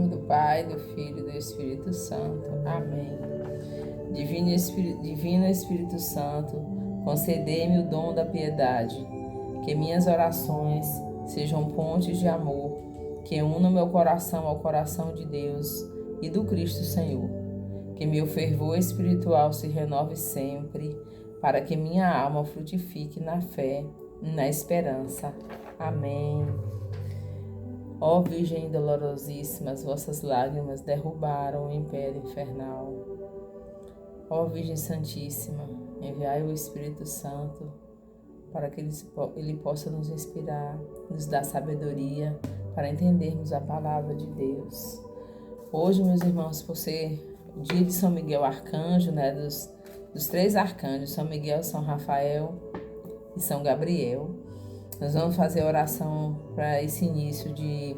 nome do Pai, do Filho e do Espírito Santo. Amém. Divino Espírito Santo, concedei-me o dom da piedade, que minhas orações sejam pontes de amor, que unam meu coração ao coração de Deus e do Cristo Senhor. Que meu fervor espiritual se renove sempre, para que minha alma frutifique na fé e na esperança. Amém. Ó Virgem dolorosíssima, as vossas lágrimas derrubaram o império infernal. Ó Virgem Santíssima, enviai o Espírito Santo para que ele possa nos inspirar, nos dar sabedoria para entendermos a palavra de Deus. Hoje, meus irmãos, por ser dia de São Miguel Arcanjo, dos três arcanjos, São Miguel, São Rafael e São Gabriel, nós vamos fazer a oração para esse início de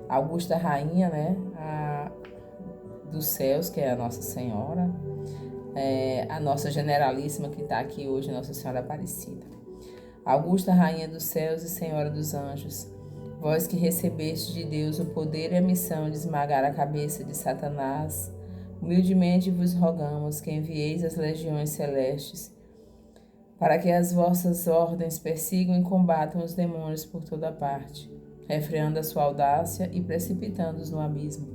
Augusta Rainha, dos céus, que é a Nossa Senhora, a nossa generalíssima que está aqui hoje, Nossa Senhora Aparecida. Augusta Rainha dos céus e Senhora dos anjos, vós que recebeste de Deus o poder e a missão de esmagar a cabeça de Satanás, humildemente vos rogamos que envieis as legiões celestes, para que as vossas ordens persigam e combatam os demônios por toda parte, refreando a sua audácia e precipitando-os no abismo.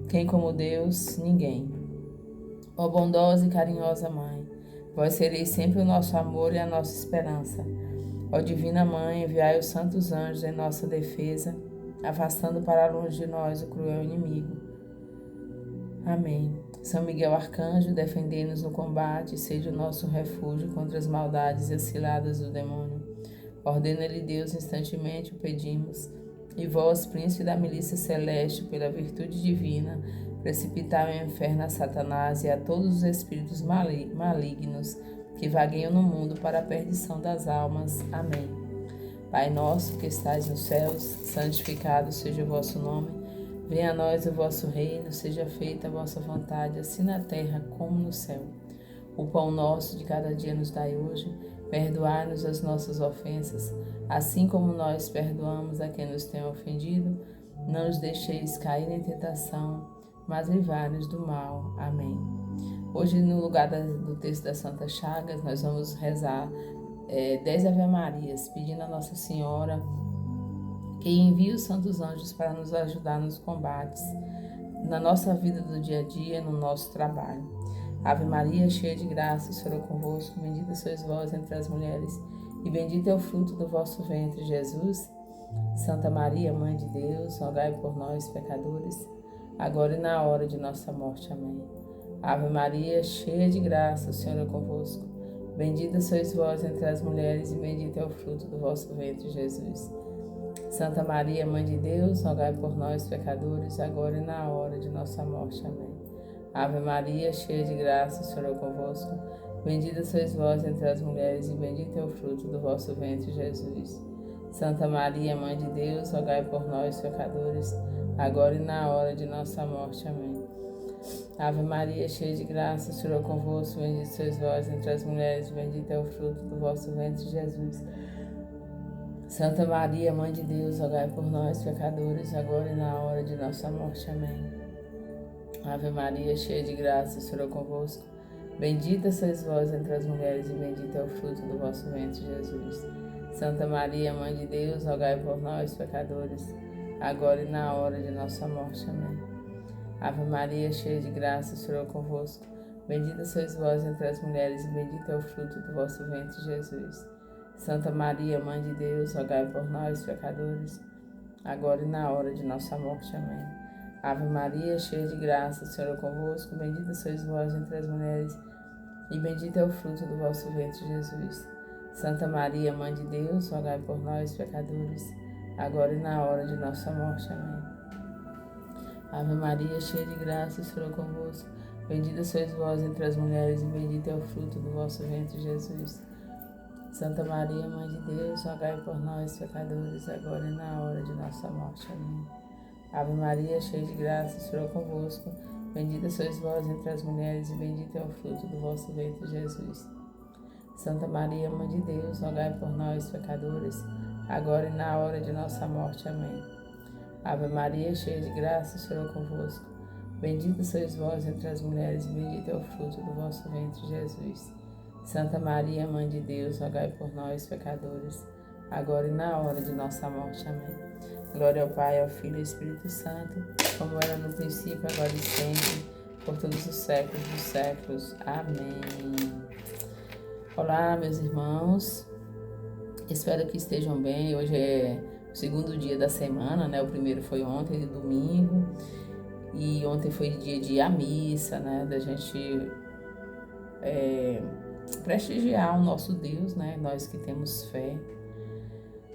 Quem como Deus? Ninguém. Ó bondosa e carinhosa Mãe, vós sereis sempre o nosso amor e a nossa esperança. Ó Divina Mãe, enviai os santos anjos em nossa defesa, afastando para longe de nós o cruel inimigo. Amém. São Miguel Arcanjo, defendei-nos no combate, seja o nosso refúgio contra as maldades e as ciladas do demônio. Ordena-lhe Deus, instantemente o pedimos. E vós, príncipe da milícia celeste, pela virtude divina, precipitai ao inferno a Satanás e a todos os espíritos malignos que vagueiam no mundo para a perdição das almas. Amém. Pai nosso que estais nos céus, santificado seja o vosso nome. Venha a nós o vosso reino, seja feita a vossa vontade, assim na terra como no céu. O pão nosso de cada dia nos dai hoje, perdoai-nos as nossas ofensas, assim como nós perdoamos a quem nos tem ofendido. Não nos deixeis cair em tentação, mas livrai-nos do mal. Amém. Hoje, no lugar do texto da Santa Chagas, nós vamos rezar 10 Ave-Marias, pedindo a Nossa Senhora que envie os santos anjos para nos ajudar nos combates, na nossa vida do dia a dia, no nosso trabalho. Ave Maria, cheia de graça, o Senhor é convosco, bendita sois vós entre as mulheres, e bendito é o fruto do vosso ventre, Jesus. Santa Maria, Mãe de Deus, rogai por nós, pecadores, agora e na hora de nossa morte. Amém. Ave Maria, cheia de graça, o Senhor é convosco, bendita sois vós entre as mulheres, e bendito é o fruto do vosso ventre, Jesus. Santa Maria, Mãe de Deus, rogai por nós, pecadores, agora e na hora de nossa morte. Amém. Ave Maria, cheia de graça, o Senhor é convosco, bendita sois vós entre as mulheres, e bendito é o fruto do vosso ventre, Jesus. Santa Maria, Mãe de Deus, rogai por nós, pecadores, agora e na hora de nossa morte. Amém. Ave Maria, cheia de graça, o Senhor é convosco, bendito sois vós entre as mulheres, e bendito é o fruto do vosso ventre, Jesus. Santa Maria, Mãe de Deus, rogai por nós, pecadores, agora e na hora de nossa morte. Amém. Ave Maria, cheia de graça, o Senhor é convosco, bendita sois vós entre as mulheres, e bendito é o fruto do vosso ventre, Jesus. Santa Maria, Mãe de Deus, rogai por nós, pecadores, agora e na hora de nossa morte. Amém. Ave Maria, cheia de graça, o Senhor é convosco, bendita sois vós entre as mulheres, e bendito é o fruto do vosso ventre, Jesus. Santa Maria, Mãe de Deus, rogai por nós, pecadores, agora e na hora de nossa morte. Amém. Ave Maria, cheia de graça, o Senhor é convosco, bendita sois vós entre as mulheres, e bendito é o fruto do vosso ventre, Jesus. Santa Maria, Mãe de Deus, rogai por nós, pecadores, agora e na hora de nossa morte. Amém. Ave Maria, cheia de graça, o Senhor é convosco, bendita sois vós entre as mulheres, e bendito é o fruto do vosso ventre, Jesus. Santa Maria, Mãe de Deus, rogai por nós, pecadores, agora e na hora de nossa morte. Amém. Ave Maria, cheia de graça, o Senhor é convosco, bendita sois vós entre as mulheres, e bendito é o fruto do vosso ventre, Jesus. Santa Maria, Mãe de Deus, rogai por nós, pecadores, agora e na hora de nossa morte. Amém. Ave Maria, cheia de graça, o Senhor é convosco. Bendita sois vós entre as mulheres, e bendito é o fruto do vosso ventre, Jesus. Santa Maria, Mãe de Deus, rogai por nós, pecadores, agora e na hora de nossa morte. Amém. Glória ao Pai, ao Filho e ao Espírito Santo, como era no princípio, agora e sempre, por todos os séculos dos séculos. Amém. Olá, meus irmãos. Espero que estejam bem. Hoje é o segundo dia da semana, né? O primeiro foi ontem, domingo. E ontem foi dia de ir à missa, né? Da gente prestigiar o nosso Deus, né? Nós que temos fé.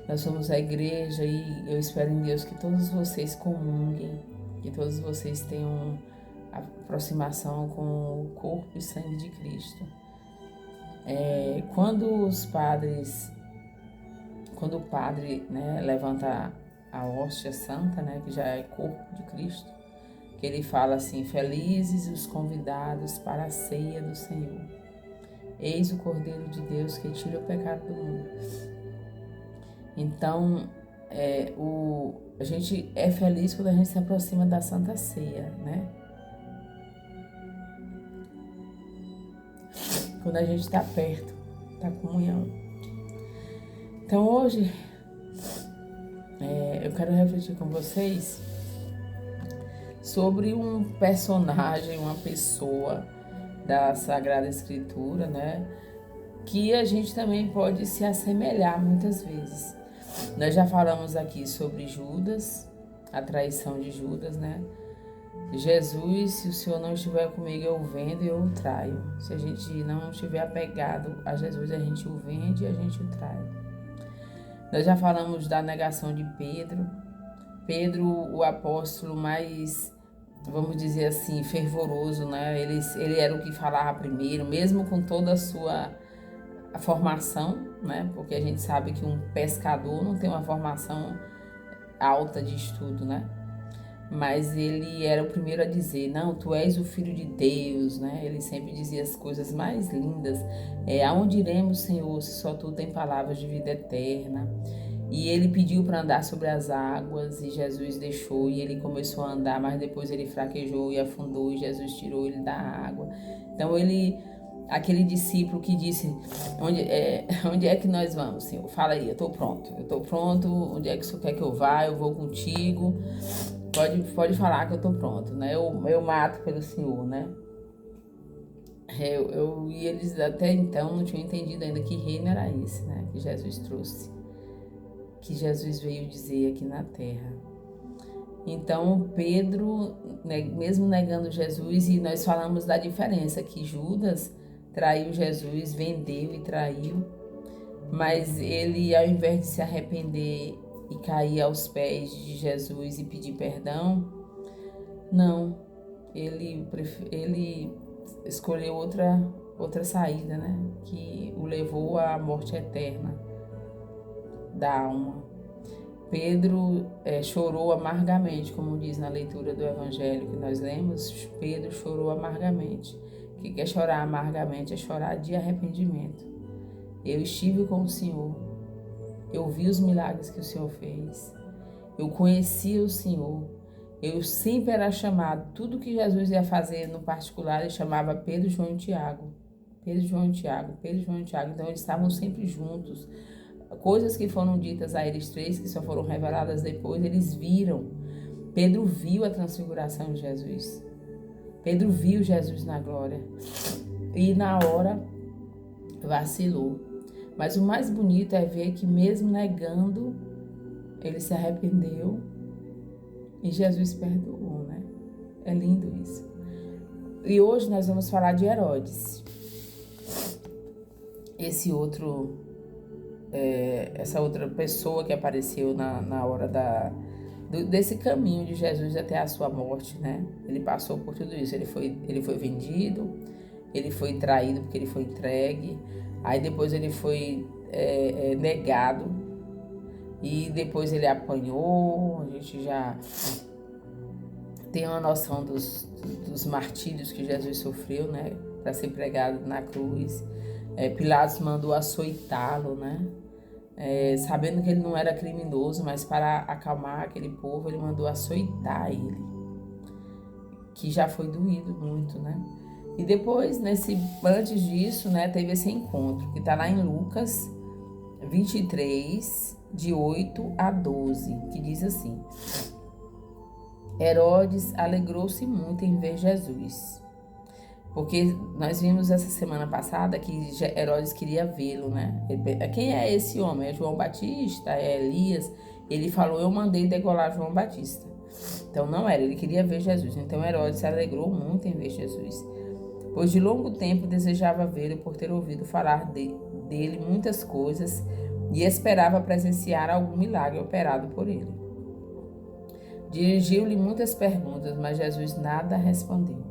Nós somos a igreja e eu espero em Deus que todos vocês comunguem, que todos vocês tenham aproximação com o corpo e sangue de Cristo. Quando o padre, né, levanta a hóstia santa, né, que já é corpo de Cristo, que ele fala assim: felizes os convidados para a ceia do Senhor. Eis o Cordeiro de Deus que tira o pecado do mundo. Então, a gente é feliz quando a gente se aproxima da Santa Ceia, né? Quando a gente está perto da comunhão. Então, hoje, eu quero refletir com vocês sobre um personagem, uma pessoa da Sagrada Escritura, né? Que a gente também pode se assemelhar muitas vezes. Nós já falamos aqui sobre Judas, a traição de Judas, né? Jesus, se o Senhor não estiver comigo, eu o vendo e eu o traio. Se a gente não estiver apegado a Jesus, a gente o vende e a gente o trai. Nós já falamos da negação de Pedro. Pedro, o apóstolo mais, vamos dizer assim, fervoroso, né? Ele era o que falava primeiro, mesmo com toda a sua formação, né? Porque a gente sabe que um pescador não tem uma formação alta de estudo, né? Mas ele era o primeiro a dizer: não, tu és o Filho de Deus, né? Ele sempre dizia as coisas mais lindas. Aonde iremos, Senhor, se só tu tem palavras de vida eterna? E ele pediu para andar sobre as águas e Jesus deixou e ele começou a andar, mas depois ele fraquejou e afundou e Jesus tirou ele da água. Então aquele discípulo que disse: onde é que nós vamos, Senhor? Fala aí, eu estou pronto, onde é que o Senhor quer que eu vá? Eu vou contigo, pode falar que eu estou pronto, né? Eu mato pelo Senhor, né? E eles até então não tinham entendido ainda que reino era esse, né? Que Jesus trouxe, que Jesus veio dizer aqui na terra. Então Pedro, né, mesmo negando Jesus, e nós falamos da diferença, que Judas traiu Jesus, vendeu e traiu, mas ele, ao invés de se arrepender e cair aos pés de Jesus e pedir perdão, não, ele escolheu outra saída, né, que o levou à morte eterna da alma. Pedro chorou amargamente, como diz na leitura do Evangelho que nós lemos. Pedro chorou amargamente. O que é chorar amargamente? É chorar de arrependimento. Eu estive com o Senhor, eu vi os milagres que o Senhor fez, eu conhecia o Senhor, eu sempre era chamado, tudo que Jesus ia fazer no particular, ele chamava Pedro, João e Tiago. Pedro, João e Tiago, Pedro, João e Tiago. Então eles estavam sempre juntos. Coisas que foram ditas a eles três, que só foram reveladas depois, eles viram. Pedro viu a transfiguração de Jesus. Pedro viu Jesus na glória. E na hora vacilou. Mas o mais bonito é ver que mesmo negando, ele se arrependeu e Jesus perdoou, né? É lindo isso. E hoje nós vamos falar de Herodes. Essa outra pessoa que apareceu na hora desse caminho de Jesus até a sua morte, né? Ele passou por tudo isso. Ele foi vendido, ele foi traído porque ele foi entregue, aí depois ele foi negado, e depois ele apanhou. A gente já tem uma noção dos martírios que Jesus sofreu, né? Para ser pregado na cruz. Pilatos mandou açoitá-lo, né? sabendo que ele não era criminoso, mas para acalmar aquele povo, ele mandou açoitar ele, que já foi doído muito, né? E depois, antes disso, né, teve esse encontro, que está lá em Lucas 23, de 8 a 12, que diz assim: Herodes alegrou-se muito em ver Jesus, porque nós vimos essa semana passada que Herodes queria vê-lo, né? Quem é esse homem? É João Batista? É Elias? Ele falou, eu mandei degolar João Batista. Então não era, ele queria ver Jesus. Então Herodes se alegrou muito em ver Jesus, pois de longo tempo desejava vê-lo por ter ouvido falar dele muitas coisas e esperava presenciar algum milagre operado por ele. Dirigiu-lhe muitas perguntas, mas Jesus nada respondeu.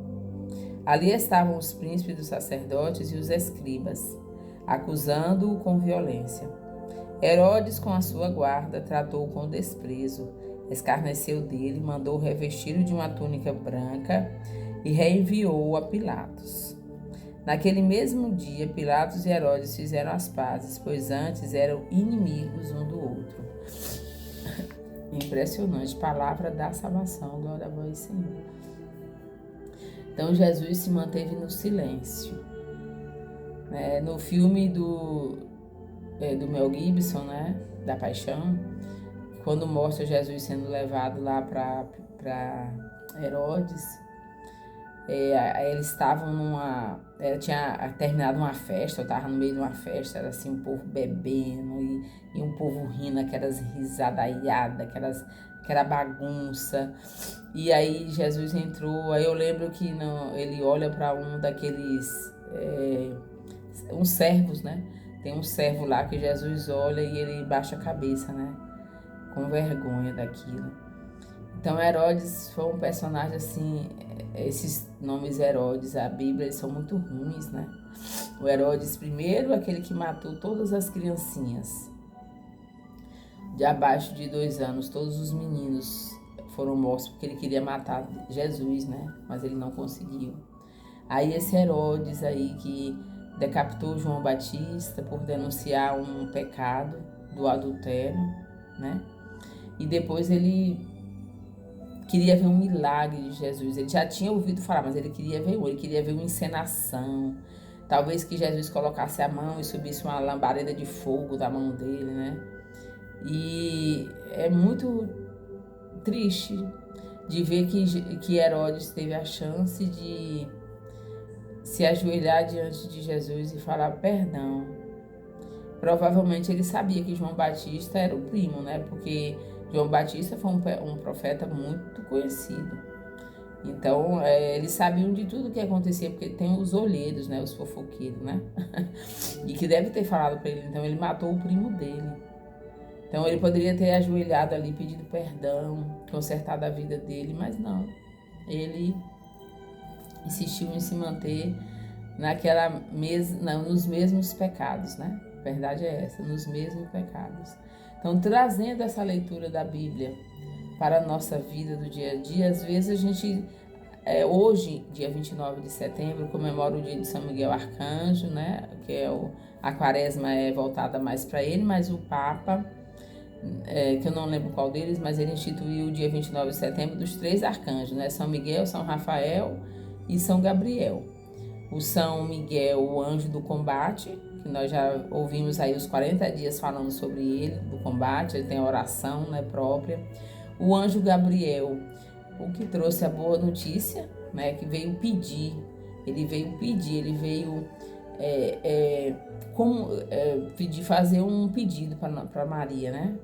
Ali estavam os príncipes dos sacerdotes e os escribas, acusando-o com violência. Herodes, com a sua guarda, tratou-o com desprezo, escarneceu dele, mandou revesti-lo de uma túnica branca e reenviou-o a Pilatos. Naquele mesmo dia, Pilatos e Herodes fizeram as pazes, pois antes eram inimigos um do outro. Impressionante, palavra da salvação, glória a vós, Senhor. Então Jesus se manteve no silêncio. No filme do Mel Gibson, né, da Paixão, quando mostra Jesus sendo levado lá para Herodes, eles estavam tinha terminado uma festa, eu estava no meio de uma festa, era assim, um povo bebendo e um povo rindo, aquelas risadaiadas, aquela bagunça. E aí Jesus entrou, aí eu lembro que ele olha para um daqueles, uns servos, né? Tem um servo lá que Jesus olha e ele baixa a cabeça, né? Com vergonha daquilo. Então Herodes foi um personagem assim, esses nomes Herodes, a Bíblia, eles são muito ruins, né? O Herodes primeiro, aquele que matou todas as criancinhas de abaixo de 2 anos, todos os meninos foram mortos porque ele queria matar Jesus, né? Mas ele não conseguiu. Aí esse Herodes aí que decapitou João Batista por denunciar um pecado do adultério, né? E depois ele queria ver um milagre de Jesus. Ele já tinha ouvido falar, mas ele queria ver uma encenação. Talvez que Jesus colocasse a mão e subisse uma lambareda de fogo da mão dele, né? E é muito triste de ver que Herodes teve a chance de se ajoelhar diante de Jesus e falar perdão. Provavelmente ele sabia que João Batista era o primo, né? Porque João Batista foi um profeta muito conhecido. Então, eles sabiam de tudo que acontecia, porque tem os olheiros, né? Os fofoqueiros, né? E que deve ter falado para ele. Então, ele matou o primo dele. Então, ele poderia ter ajoelhado ali, pedido perdão, consertado a vida dele, mas não. Ele insistiu em se manter nos mesmos pecados, né? A verdade é essa, nos mesmos pecados. Então, trazendo essa leitura da Bíblia para a nossa vida do dia a dia, às vezes a gente, hoje, dia 29 de setembro, comemora o dia de São Miguel Arcanjo, né? Que a quaresma é voltada mais para ele, mas o Papa, que eu não lembro qual deles, mas ele instituiu o dia 29 de setembro dos 3 arcanjos, né? São Miguel, São Rafael e São Gabriel. O São Miguel, o anjo do combate, que nós já ouvimos aí os 40 dias falando sobre ele, do combate, ele tem a oração, né, própria. O anjo Gabriel, o que trouxe a boa notícia, né, que veio pedir, ele veio fazer um pedido para Maria, né,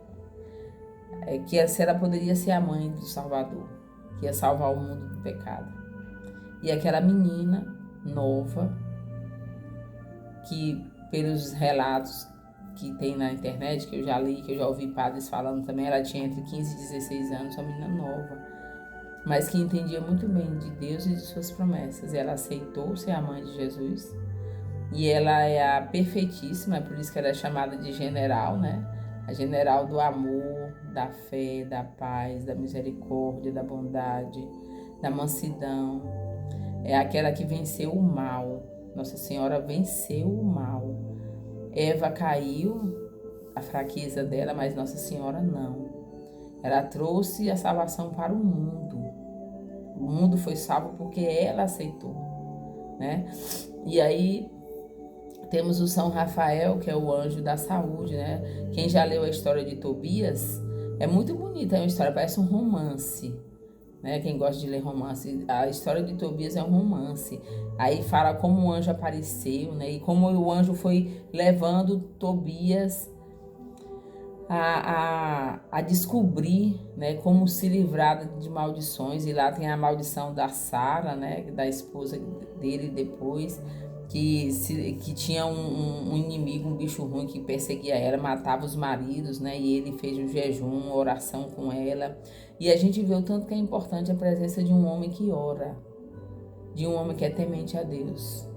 que ela poderia ser a mãe do Salvador, que ia salvar o mundo do pecado. E aquela menina nova, que pelos relatos que tem na internet, que eu já li, que eu já ouvi padres falando também, ela tinha entre 15 e 16 anos, uma menina nova, mas que entendia muito bem de Deus e de suas promessas. Ela aceitou ser a mãe de Jesus, e ela é a perfeitíssima, é por isso que ela é chamada de general, né? A general do amor, da fé, da paz, da misericórdia, da bondade, da mansidão. É aquela que venceu o mal. Nossa Senhora venceu o mal. Eva caiu, a fraqueza dela, mas Nossa Senhora não. Ela trouxe a salvação para o mundo. O mundo foi salvo porque ela aceitou, né? E aí temos o São Rafael, que é o anjo da saúde, né? Quem já leu a história de Tobias, é muito bonita, é uma história, parece um romance, né? Quem gosta de ler romance, a história de Tobias é um romance. Aí fala como o anjo apareceu, né? E como o anjo foi levando Tobias a descobrir, né, como se livrar de maldições. E lá tem a maldição da Sara, né, da esposa dele depois, que tinha um inimigo, um bicho ruim que perseguia ela, matava os maridos, né, e ele fez um jejum, uma oração com ela. E a gente vê o tanto que é importante a presença de um homem que ora, de um homem que é temente a Deus.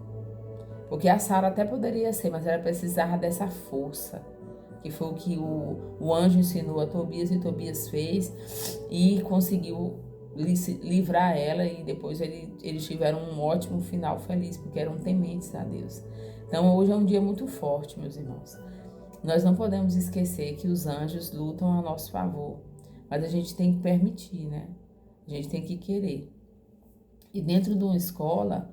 Porque a Sara até poderia ser, mas ela precisava dessa força, que foi o que o anjo ensinou a Tobias, e Tobias fez e conseguiu livrar ela, e depois eles tiveram um ótimo final feliz, porque eram tementes a Deus. Então hoje é um dia muito forte, meus irmãos. Nós não podemos esquecer que os anjos lutam a nosso favor, mas a gente tem que permitir, né? A gente tem que querer. E dentro de uma escola,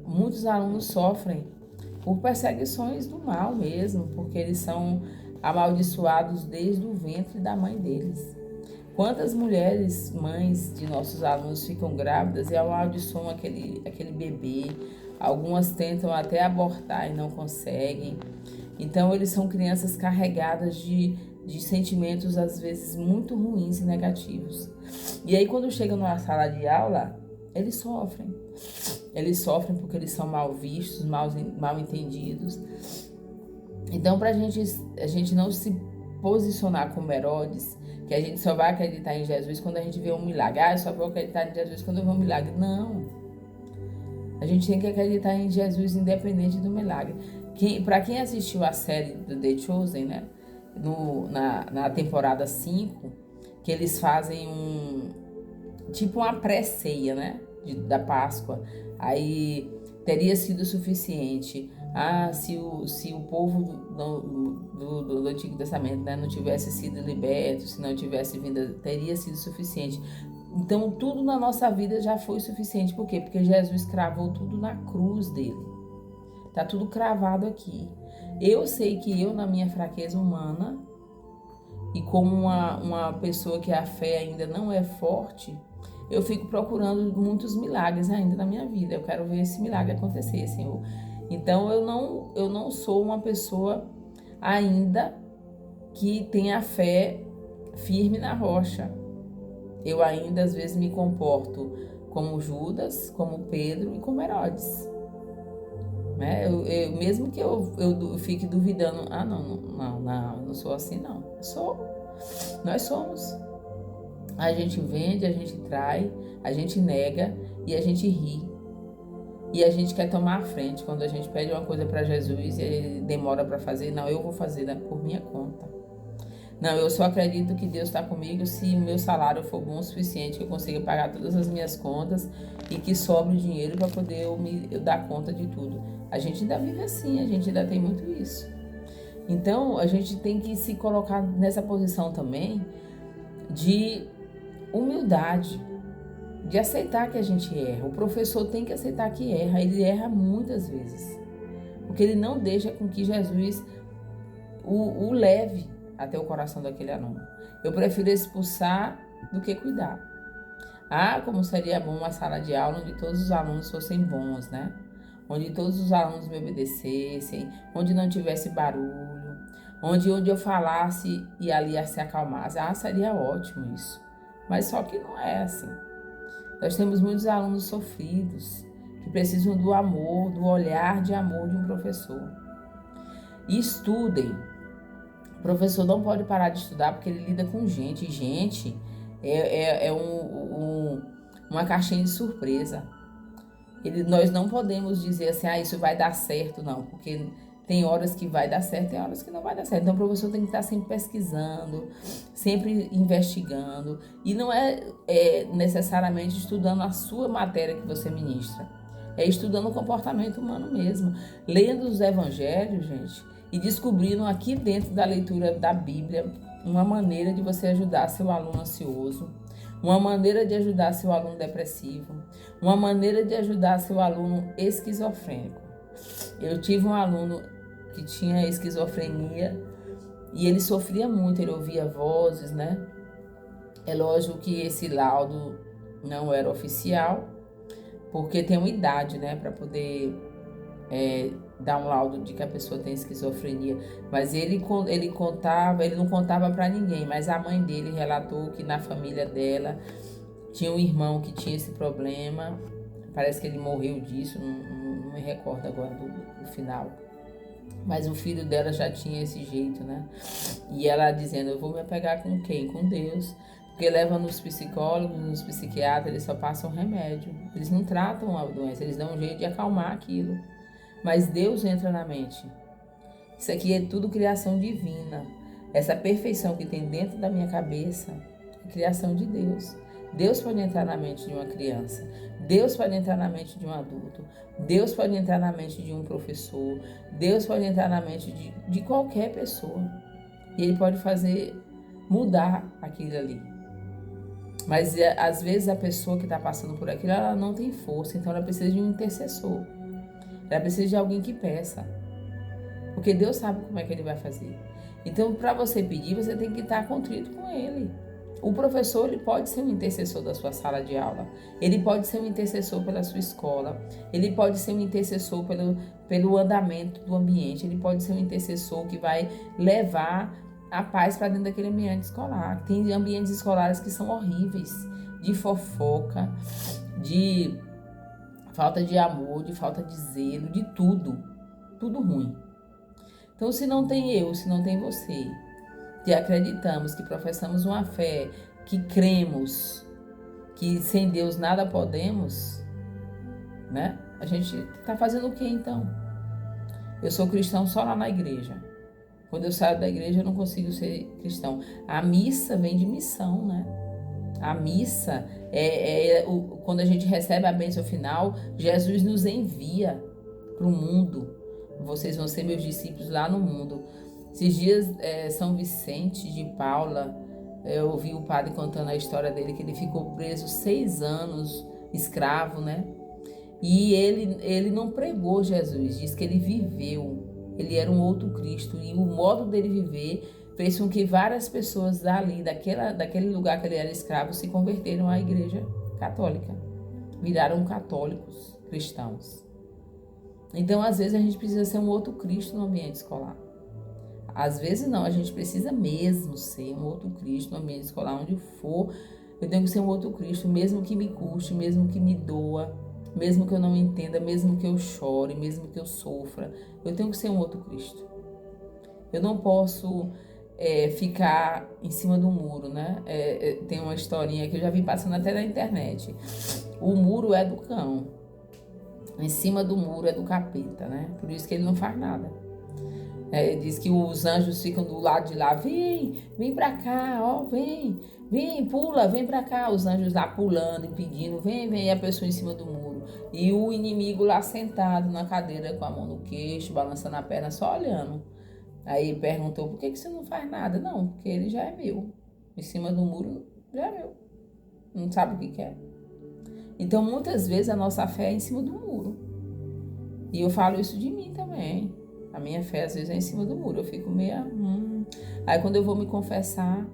muitos alunos sofrem por perseguições do mal mesmo, porque eles são amaldiçoados desde o ventre da mãe deles. Quantas mulheres, mães de nossos alunos, ficam grávidas e amaldiçoam aquele bebê? Algumas tentam até abortar e não conseguem. Então, eles são crianças carregadas de sentimentos, às vezes, muito ruins e negativos. E aí, quando chegam numa sala de aula, eles sofrem. Eles sofrem porque eles são mal vistos, mal entendidos. Então, para a gente não se posicionar como Herodes, que a gente só vai acreditar em Jesus quando a gente vê um milagre. Eu só vou acreditar em Jesus quando eu ver um milagre. Não. A gente tem que acreditar em Jesus independente do milagre. Para quem assistiu a série do The Chosen, né? Na temporada 5, que eles fazem tipo uma pré-ceia, né? Da Páscoa. Aí teria sido suficiente. Se o povo do Antigo Testamento, né, não tivesse sido liberto, se não tivesse vindo, teria sido suficiente. Então, tudo na nossa vida já foi suficiente. Por quê? Porque Jesus cravou tudo na cruz dele. Tá tudo cravado aqui. Eu sei que eu, na minha fraqueza humana, e como uma pessoa que a fé ainda não é forte, eu fico procurando muitos milagres ainda na minha vida. Eu quero ver esse milagre acontecer, Senhor. Então, eu não sou uma pessoa ainda que tem a fé firme na rocha. Eu ainda, às vezes, me comporto como Judas, como Pedro e como Herodes. Né? Mesmo que eu fique duvidando, não sou assim, não. Nós somos. A gente vende, a gente trai, a gente nega e a gente ri. E a gente quer tomar a frente. Quando a gente pede uma coisa para Jesus e ele demora para fazer, não, eu vou fazer, né, por minha conta. Não, eu só acredito que Deus está comigo se o meu salário for bom o suficiente, que eu consiga pagar todas as minhas contas e que sobre dinheiro para poder eu dar conta de tudo. A gente ainda vive assim, a gente ainda tem muito isso. Então, a gente tem que se colocar nessa posição também de humildade, de aceitar que a gente erra. O professor tem que aceitar que erra, ele erra muitas vezes, porque ele não deixa com que Jesus o leve até o coração daquele aluno. Eu prefiro expulsar do que cuidar. Como seria bom uma sala de aula onde todos os alunos fossem bons, né? Onde todos os alunos me obedecessem, onde não tivesse barulho, onde eu falasse e ali se acalmasse. Seria ótimo isso. Mas só que não é assim. Nós temos muitos alunos sofridos, que precisam do amor, do olhar de amor de um professor. E estudem. O professor não pode parar de estudar porque ele lida com gente. E gente é uma caixinha de surpresa. Nós não podemos dizer assim, isso vai dar certo, não. Porque tem horas que vai dar certo, tem horas que não vai dar certo. Então o professor tem que estar sempre pesquisando, sempre investigando. E não é necessariamente estudando a sua matéria que você ministra. É estudando o comportamento humano mesmo. Lendo os evangelhos, gente, e descobriram aqui dentro da leitura da Bíblia uma maneira de você ajudar seu aluno ansioso, uma maneira de ajudar seu aluno depressivo, uma maneira de ajudar seu aluno esquizofrênico. Eu tive um aluno que tinha esquizofrenia e ele sofria muito, ele ouvia vozes, né? É lógico que esse laudo não era oficial, porque tem uma idade, né, para poder dar um laudo de que a pessoa tem esquizofrenia. Mas ele não contava para ninguém, mas a mãe dele relatou que na família dela tinha um irmão que tinha esse problema. Parece que ele morreu disso, não me recordo agora do final. Mas o filho dela já tinha esse jeito, né? E ela dizendo, eu vou me apegar com quem? Com Deus. Porque leva nos psicólogos, nos psiquiatras, eles só passam remédio. Eles não tratam a doença, eles dão um jeito de acalmar aquilo. Mas Deus entra na mente. Isso aqui é tudo criação divina. Essa perfeição que tem dentro da minha cabeça é criação de Deus. Deus pode entrar na mente de uma criança. Deus pode entrar na mente de um adulto. Deus pode entrar na mente de um professor. Deus pode entrar na mente de qualquer pessoa. E Ele pode fazer mudar aquilo ali. Mas às vezes a pessoa que está passando por aquilo, ela não tem força. Então ela precisa de um intercessor. Ela precisa de alguém que peça. Porque Deus sabe como é que Ele vai fazer. Então, para você pedir, você tem que estar contrito com Ele. O professor, ele pode ser um intercessor da sua sala de aula. Ele pode ser um intercessor pela sua escola. Ele pode ser um intercessor pelo andamento do ambiente. Ele pode ser um intercessor que vai levar a paz para dentro daquele ambiente escolar. Tem ambientes escolares que são horríveis, de fofoca, de falta de amor, de falta de zelo, de tudo. Tudo ruim. Então, se não tem eu, se não tem você, que acreditamos, que professamos uma fé, que cremos, que sem Deus nada podemos, né? A gente está fazendo o quê, então? Eu sou cristão só lá na igreja. Quando eu saio da igreja, eu não consigo ser cristão. A missa vem de missão, né? A missa, quando a gente recebe a bênção final, Jesus nos envia para o mundo. Vocês vão ser meus discípulos lá no mundo. Esses dias, São Vicente de Paula, eu ouvi o padre contando a história dele, que ele ficou preso 6 anos, escravo, né? E ele não pregou Jesus, diz que ele viveu. Ele era um outro Cristo. E o modo dele viver fez com que várias pessoas dali, daquele lugar que ele era escravo, se converteram à igreja católica. Viraram católicos, cristãos. Então, às vezes, a gente precisa ser um outro Cristo no ambiente escolar. Às vezes não, a gente precisa mesmo ser um outro Cristo no ambiente escolar, onde for. Eu tenho que ser um outro Cristo, mesmo que me custe, mesmo que me doa, mesmo que eu não entenda, mesmo que eu chore, mesmo que eu sofra. Eu tenho que ser um outro Cristo. Eu não posso ficar em cima do muro, né? Tem uma historinha que eu já vi passando até na internet. O muro é do cão. Em cima do muro é do capeta, né? Por isso que ele não faz nada. Diz que os anjos ficam do lado de lá, vem pra cá, ó, vem, pula, vem pra cá. Os anjos lá pulando e pedindo, vem, e a pessoa em cima do muro. E o inimigo lá sentado na cadeira com a mão no queixo, balançando a perna, só olhando. Aí perguntou, por que você não faz nada? Não, porque ele já é meu. Em cima do muro já é meu. Não sabe o que quer. Então, muitas vezes, a nossa fé é em cima do muro. E eu falo isso de mim também. A minha fé, às vezes, é em cima do muro. Eu fico meio... Aí, quando eu vou me confessar,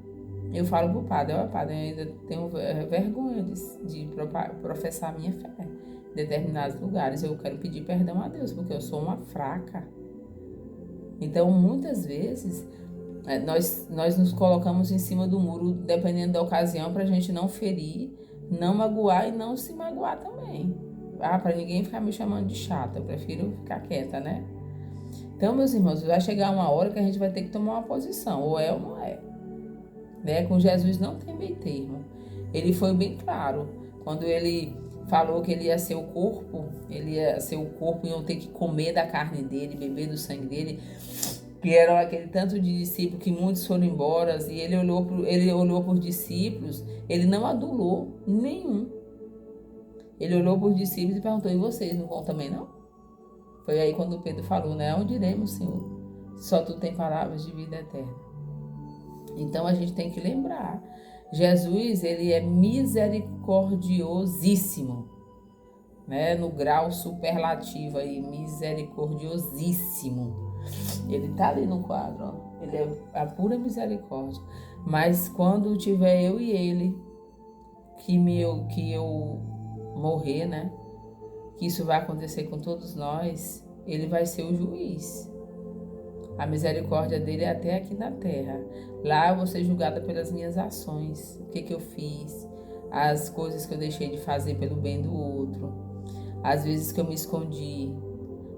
eu falo pro padre, padre, eu ainda tenho vergonha de professar a minha fé em determinados lugares. Eu quero pedir perdão a Deus, porque eu sou uma fraca. Então, muitas vezes, nós nos colocamos em cima do muro, dependendo da ocasião, para a gente não ferir, não magoar e não se magoar também. Para ninguém ficar me chamando de chata, eu prefiro ficar quieta, né? Então, meus irmãos, vai chegar uma hora que a gente vai ter que tomar uma posição, ou é ou não é. Né? Com Jesus não tem meio termo. Ele foi bem claro. Quando ele falou que ele ia ser o corpo e iam ter que comer da carne dele, beber do sangue dele, que eram aquele tanto de discípulos que muitos foram embora, e ele olhou para os discípulos, ele não adulou nenhum. Ele olhou para os discípulos e perguntou, e vocês não vão também não? Foi aí quando Pedro falou, né? Onde iremos, Senhor? Só tu tem palavras de vida eterna. Então a gente tem que lembrar, Jesus, ele é misericordiosíssimo, né? No grau superlativo aí, misericordiosíssimo. Ele tá ali no quadro, ó. Ele é a pura misericórdia. Mas quando tiver eu e ele, que eu morrer, né? Que isso vai acontecer com todos nós, ele vai ser o juiz. A misericórdia dele é até aqui na terra. Lá eu vou ser julgada pelas minhas ações. O que eu fiz, as coisas que eu deixei de fazer pelo bem do outro, às vezes que eu me escondi,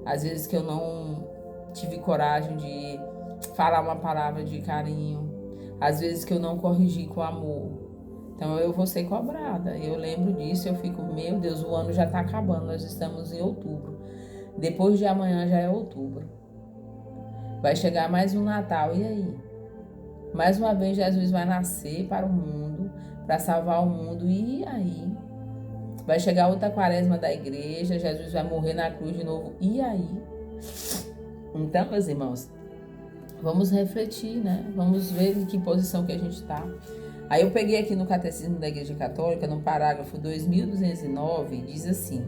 às vezes que eu não tive coragem de falar uma palavra de carinho, às vezes que eu não corrigi com amor. Então eu vou ser cobrada. Eu lembro disso, eu fico, meu Deus, o ano já está acabando, nós estamos em outubro. Depois de amanhã já é outubro. Vai chegar mais um Natal, e aí? Mais uma vez Jesus vai nascer para o mundo, para salvar o mundo, e aí? Vai chegar outra quaresma da igreja, Jesus vai morrer na cruz de novo, e aí? Então, meus irmãos, vamos refletir, né? Vamos ver em que posição que a gente está. Aí eu peguei aqui no Catecismo da Igreja Católica, no parágrafo 2209, diz assim: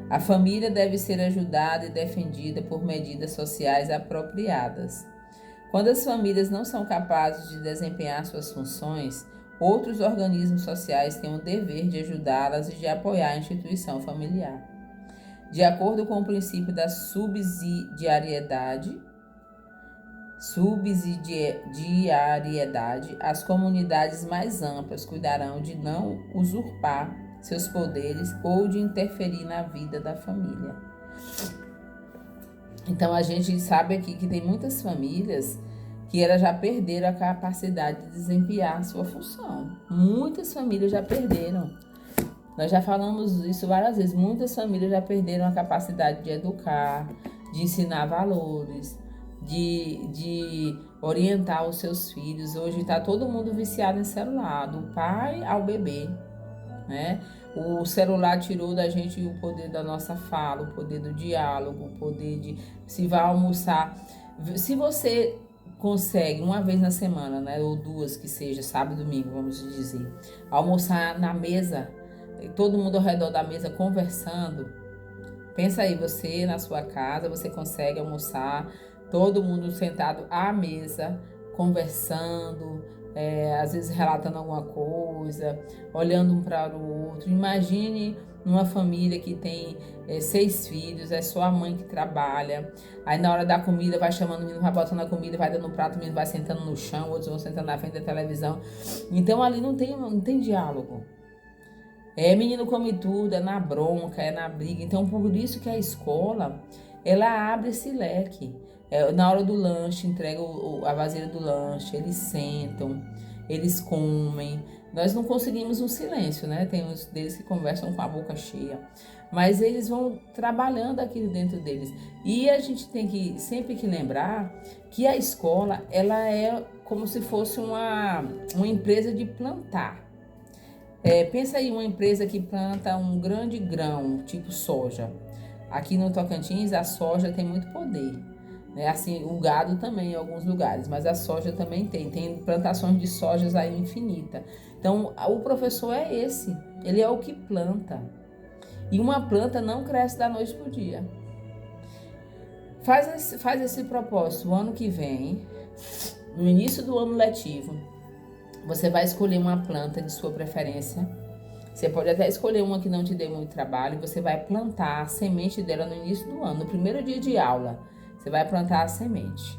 a família deve ser ajudada e defendida por medidas sociais apropriadas. Quando as famílias não são capazes de desempenhar suas funções, outros organismos sociais têm o dever de ajudá-las e de apoiar a instituição familiar. De acordo com o princípio da subsidiariedade, as comunidades mais amplas cuidarão de não usurpar seus poderes ou de interferir na vida da família. Então a gente sabe aqui que tem muitas famílias que elas já perderam a capacidade de desempenhar a sua função. Muitas famílias já perderam. Nós já falamos isso várias vezes. Muitas famílias já perderam a capacidade de educar, de ensinar valores, de orientar os seus filhos. Hoje está todo mundo viciado em celular, do pai ao bebê, né? O celular tirou da gente o poder da nossa fala, o poder do diálogo, o poder de se vai almoçar. Se você consegue uma vez na semana, né, ou duas que seja, sábado e domingo, vamos dizer, almoçar na mesa, todo mundo ao redor da mesa conversando. Pensa aí, você na sua casa, você consegue almoçar, todo mundo sentado à mesa, conversando, às vezes relatando alguma coisa, olhando um para o outro. Imagine uma família que tem 6 filhos, é só a mãe que trabalha. Aí na hora da comida vai chamando o menino, vai botando a comida, vai dando um prato, o menino vai sentando no chão, outros vão sentando na frente da televisão. Então ali não tem diálogo. Menino come tudo, é na bronca, é na briga. Então por isso que a escola, ela abre esse leque. Na hora do lanche, entrega a vasilha do lanche, eles sentam, eles comem. Nós não conseguimos um silêncio, né? Tem uns deles que conversam com a boca cheia. Mas eles vão trabalhando aquilo dentro deles. E a gente tem que sempre que lembrar que a escola, ela é como se fosse uma empresa de plantar. Pensa aí uma empresa que planta um grande grão, tipo soja. Aqui no Tocantins, a soja tem muito poder. Assim, o gado também em alguns lugares, mas a soja também tem plantações de sojas aí infinita. Então, o professor é esse, ele é o que planta. E uma planta não cresce da noite para o dia. Faz esse propósito, o ano que vem, no início do ano letivo, você vai escolher uma planta de sua preferência. Você pode até escolher uma que não te dê muito trabalho, e você vai plantar a semente dela no início do ano, no primeiro dia de aula. Você vai plantar a semente.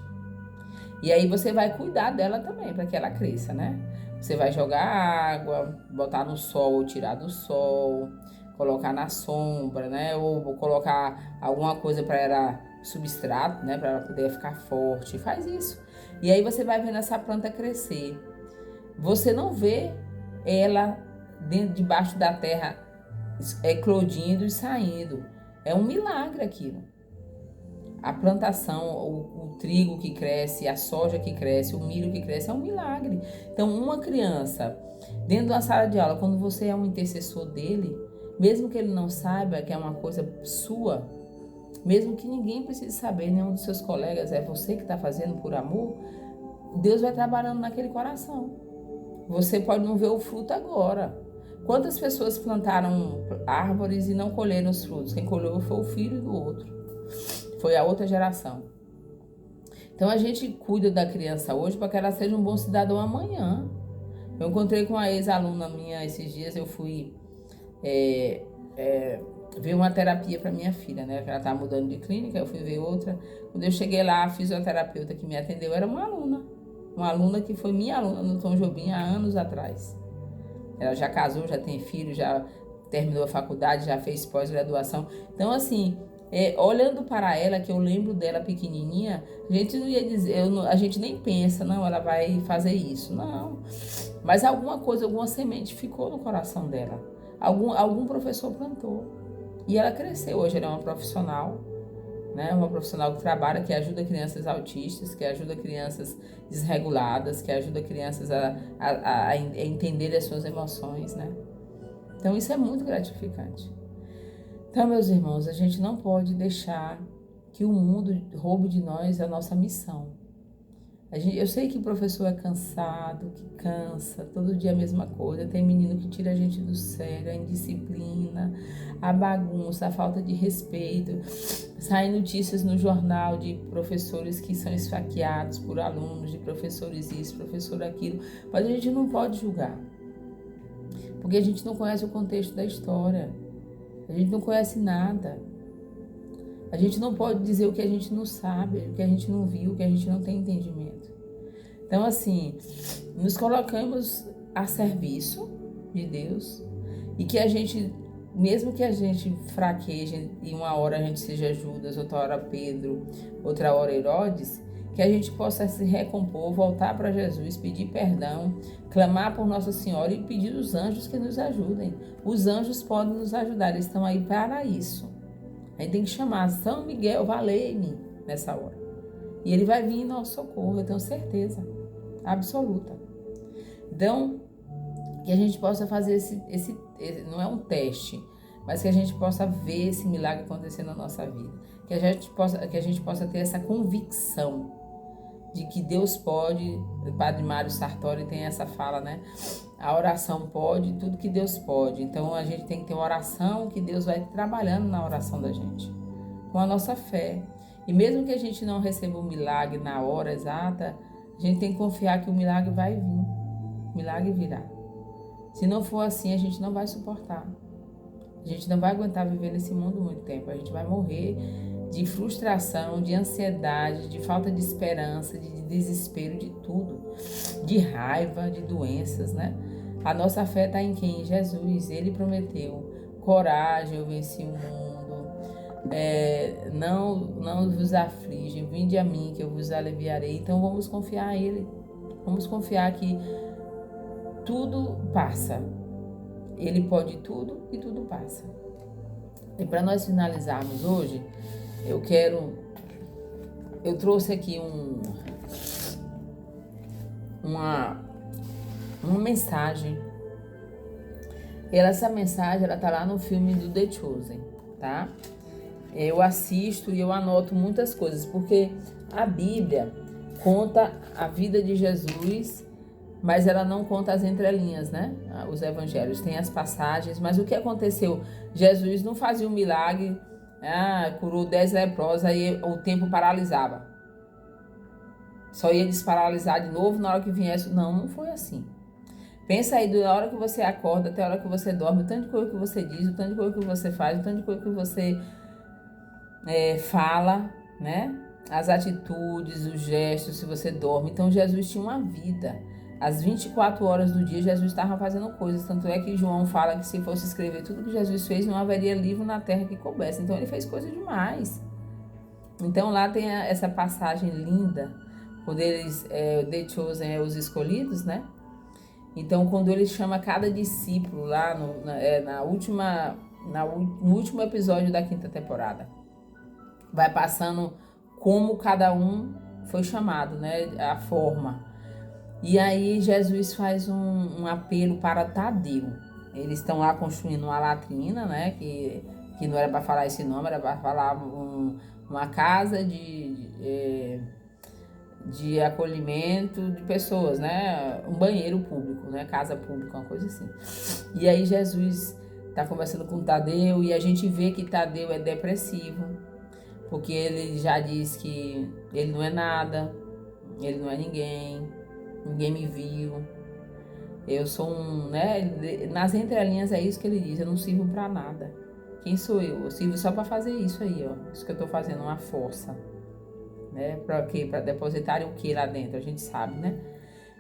E aí você vai cuidar dela também, para que ela cresça, né? Você vai jogar água, botar no sol, tirar do sol, colocar na sombra, né? Ou colocar alguma coisa para ela, substrato, né? Para ela poder ficar forte. Faz isso. E aí você vai vendo essa planta crescer. Você não vê ela debaixo da terra eclodindo e saindo. É um milagre aquilo. A plantação, o trigo que cresce, a soja que cresce, o milho que cresce, é um milagre. Então, uma criança, dentro de uma sala de aula, quando você é um intercessor dele, mesmo que ele não saiba que é uma coisa sua, mesmo que ninguém precise saber, nenhum dos seus colegas, é você que está fazendo por amor, Deus vai trabalhando naquele coração. Você pode não ver o fruto agora. Quantas pessoas plantaram árvores e não colheram os frutos? Quem colheu foi o filho do outro. Foi a outra geração. Então a gente cuida da criança hoje para que ela seja um bom cidadão amanhã. Eu encontrei com uma ex-aluna minha esses dias, eu fui ver uma terapia para minha filha, né? Ela estava mudando de clínica, eu fui ver outra. Quando eu cheguei lá, a fisioterapeuta que me atendeu era uma aluna que foi minha aluna no Tom Jobim há anos atrás. Ela já casou, já tem filho, já terminou a faculdade, já fez pós-graduação. Então, assim, olhando para ela, que eu lembro dela pequenininha, a gente não ia dizer, a gente nem pensa, não, ela vai fazer isso. Não. Mas alguma coisa, alguma semente ficou no coração dela. Algum professor plantou. E ela cresceu. Hoje ela é uma profissional, né? Uma profissional que trabalha, que ajuda crianças autistas, que ajuda crianças desreguladas, que ajuda crianças a entender as suas emoções, né? Então isso é muito gratificante. Então, meus irmãos, a gente não pode deixar que o mundo roube de nós a nossa missão. Eu sei que o professor é cansado, que cansa, todo dia a mesma coisa. Tem menino que tira a gente do sério, a indisciplina, a bagunça, a falta de respeito. Saem notícias no jornal de professores que são esfaqueados por alunos, de professores isso, professor aquilo. Mas a gente não pode julgar, porque a gente não conhece o contexto da história. A gente não conhece nada. A gente não pode dizer o que a gente não sabe, o que a gente não viu, o que a gente não tem entendimento. Então, assim, nos colocamos a serviço de Deus e que a gente, mesmo que a gente fraqueje e uma hora a gente seja Judas, outra hora Pedro, outra hora Herodes, que a gente possa se recompor, voltar para Jesus, pedir perdão, clamar por Nossa Senhora e pedir os anjos que nos ajudem. Os anjos podem nos ajudar, eles estão aí para isso. A gente tem que chamar São Miguel, valei-me nessa hora. E ele vai vir em nosso socorro, eu tenho certeza absoluta. Então, que a gente possa fazer esse não é um teste, mas que a gente possa ver esse milagre acontecer na nossa vida. Que a gente possa ter essa convicção de que Deus pode. O Padre Mário Sartori tem essa fala, né? A oração pode, tudo que Deus pode. Então a gente tem que ter uma oração que Deus vai trabalhando na oração da gente, com a nossa fé. E mesmo que a gente não receba o milagre na hora exata, a gente tem que confiar que o milagre vai vir. O milagre virá. Se não for assim, a gente não vai suportar. A gente não vai aguentar viver nesse mundo muito tempo. A gente vai morrer de frustração, de ansiedade, de falta de esperança, de desespero, de tudo, de raiva, de doenças, né? A nossa fé está em quem? Em Jesus. Ele prometeu: coragem, eu venci o mundo, não vos afligem, vinde a mim que eu vos aliviarei. Então vamos confiar a Ele, vamos confiar que tudo passa. Ele pode tudo e tudo passa. E para nós finalizarmos hoje, eu trouxe aqui uma mensagem. Essa mensagem, ela tá lá no filme do The Chosen, tá? Eu assisto e eu anoto muitas coisas, porque a Bíblia conta a vida de Jesus, mas ela não conta as entrelinhas, né? Os evangelhos tem as passagens, mas o que aconteceu? Jesus não fazia um milagre, curou 10 leprosos, aí o tempo paralisava. Só ia desparalisar de novo na hora que viesse. Não foi assim. Pensa aí, da hora que você acorda até a hora que você dorme, o tanto de coisa que você diz, o tanto de coisa que você faz, o tanto de coisa que você fala, né? As atitudes, os gestos, se você dorme. Então Jesus tinha uma vida. Às 24 horas do dia, Jesus estava fazendo coisas. Tanto é que João fala que se fosse escrever tudo que Jesus fez, não haveria livro na terra que coubesse. Então ele fez coisas demais. Então lá tem essa passagem linda, quando eles, The Chosen, os escolhidos, né? Então quando ele chama cada discípulo lá no último episódio da 5ª temporada, vai passando como cada um foi chamado, né? A forma. E aí Jesus faz um apelo para Tadeu. Eles estão lá construindo uma latrina, né? Que que não era para falar esse nome, era para falar uma casa de acolhimento de pessoas, né? Um banheiro público, né? Casa pública, uma coisa assim. E aí Jesus está conversando com Tadeu e a gente vê que Tadeu é depressivo, porque ele já diz que ele não é nada, ele não é ninguém, ninguém me viu. Eu sou né? Nas entrelinhas é isso que ele diz, eu não sirvo para nada. Quem sou eu? Eu sirvo só para fazer isso aí, ó. Isso que eu tô fazendo, uma força. Né? Para quê? Para depositar o que lá dentro, a gente sabe, né?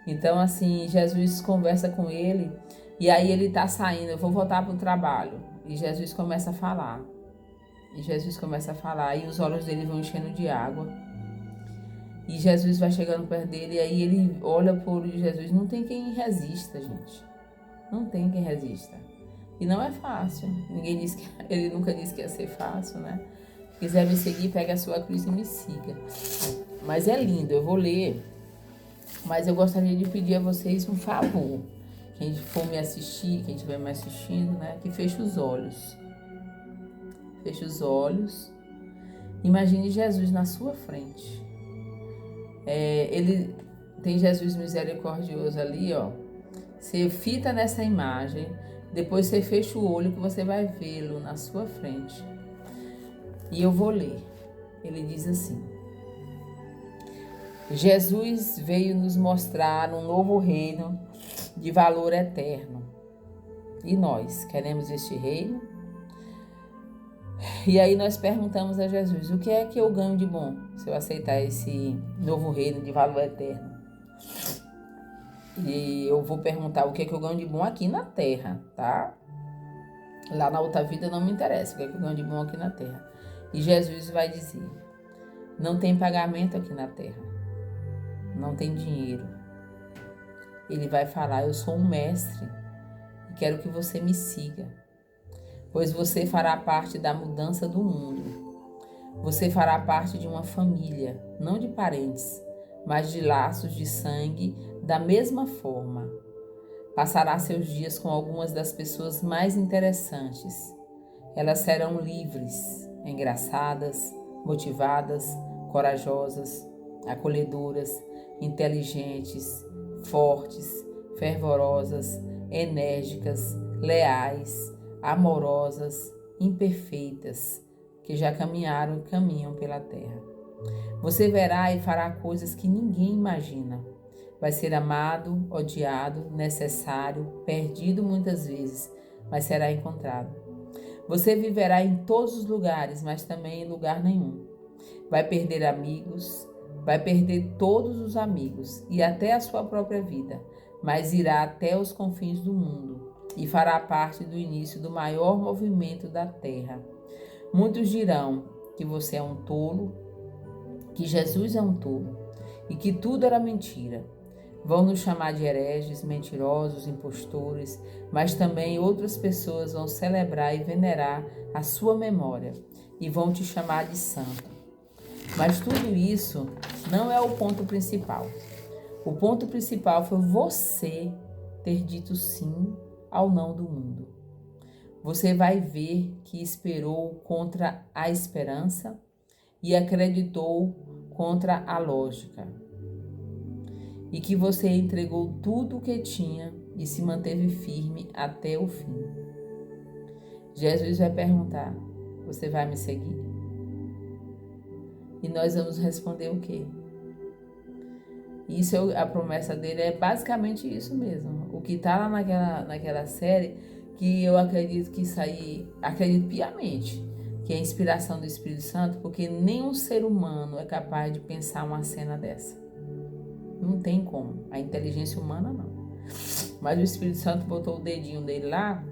Então, assim, Jesus conversa com ele e aí ele tá saindo, eu vou voltar pro trabalho. E Jesus começa a falar. E os olhos dele vão enchendo de água. E Jesus vai chegando perto dele e aí ele olha por Jesus. Não tem quem resista, gente. Não tem quem resista. E não é fácil. Ele nunca disse que ia ser fácil, né? Se quiser me seguir, pega a sua cruz e me siga. Mas é lindo, eu vou ler. Mas eu gostaria de pedir a vocês um favor. Quem for me assistir, quem estiver me assistindo, né? Que feche os olhos. Feche os olhos. Imagine Jesus na sua frente. Ele tem Jesus misericordioso ali, ó. Você fita nessa imagem. Depois você fecha o olho que você vai vê-lo na sua frente. E eu vou ler. Ele diz assim: Jesus veio nos mostrar um novo reino de valor eterno. E nós queremos este reino? E aí nós perguntamos a Jesus: o que é que eu ganho de bom se eu aceitar esse novo reino de valor eterno? E eu vou perguntar o que é que eu ganho de bom aqui na terra, tá? Lá na outra vida não me interessa o que é que eu ganho de bom aqui na terra. E Jesus vai dizer: não tem pagamento aqui na terra, não tem dinheiro. Ele vai falar: eu sou um mestre e quero que você me siga, pois você fará parte da mudança do mundo. Você fará parte de uma família, não de parentes, mas de laços de sangue da mesma forma. Passará seus dias com algumas das pessoas mais interessantes. Elas serão livres, engraçadas, motivadas, corajosas, acolhedoras, inteligentes, fortes, fervorosas, enérgicas, leais, amorosas, imperfeitas, que já caminharam e caminham pela terra. Você verá e fará coisas que ninguém imagina. Vai ser amado, odiado, necessário, perdido muitas vezes, mas será encontrado. Você viverá em todos os lugares, mas também em lugar nenhum. Vai perder amigos, vai perder todos os amigos e até a sua própria vida, mas irá até os confins do mundo e fará parte do início do maior movimento da terra. Muitos dirão que você é um tolo, que Jesus é um tolo e que tudo era mentira. Vão nos chamar de hereges, mentirosos, impostores, mas também outras pessoas vão celebrar e venerar a sua memória e vão te chamar de santo. Mas tudo isso não é o ponto principal. O ponto principal foi você ter dito sim ao não do mundo. Você vai ver que esperou contra a esperança e acreditou contra a lógica. E que você entregou tudo o que tinha e se manteve firme até o fim. Jesus vai perguntar: você vai me seguir? E nós vamos responder o quê? A promessa dele é basicamente isso mesmo. O que está lá naquela série, que eu acredito que isso aí, acredito piamente, que é a inspiração do Espírito Santo, porque nenhum ser humano é capaz de pensar uma cena dessa. Não tem como. A inteligência humana não. Mas o Espírito Santo botou o dedinho dele lá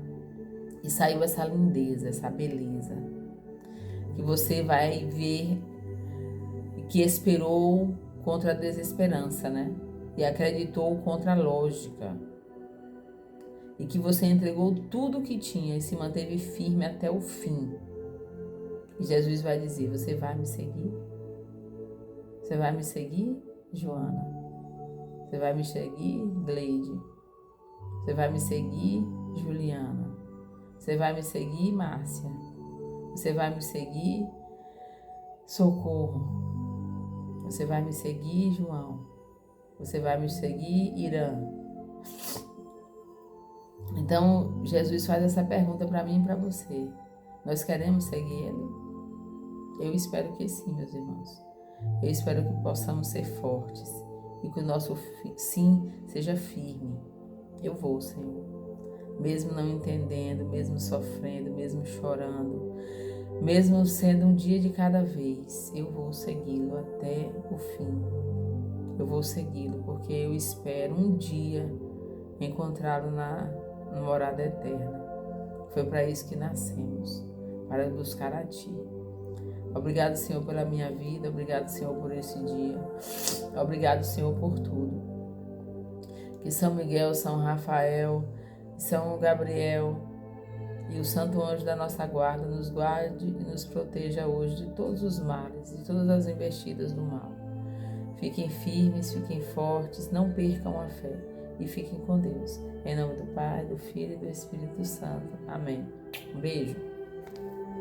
e saiu essa lindeza, essa beleza. Que você vai ver que esperou contra a desesperança, né? E acreditou contra a lógica. E que você entregou tudo o que tinha e se manteve firme até o fim. E Jesus vai dizer: você vai me seguir? Você vai me seguir, Joana? Você vai me seguir, Gleide? Você vai me seguir, Juliana? Você vai me seguir, Márcia? Você vai me seguir, Socorro. Você vai me seguir, João. Você vai me seguir, Irã. Então, Jesus faz essa pergunta para mim e para você. Nós queremos seguir Ele? Eu espero que sim, meus irmãos. Eu espero que possamos ser fortes e que o nosso sim seja firme. Eu vou, Senhor. Mesmo não entendendo, mesmo sofrendo, mesmo chorando, mesmo sendo um dia de cada vez, eu vou segui-lo até o fim. Eu vou segui-lo porque eu espero um dia encontrá-lo na morada eterna. Foi para isso que nascemos, para buscar a Ti. Obrigado, Senhor, pela minha vida. Obrigado, Senhor, por esse dia. Obrigado, Senhor, por tudo. Que São Miguel, São Rafael, São Gabriel e o Santo Anjo da nossa guarda nos guarde e nos proteja hoje de todos os males, de todas as investidas do mal. Fiquem firmes, fiquem fortes, não percam a fé e fiquem com Deus. Em nome do Pai, do Filho e do Espírito Santo. Amém. Um beijo.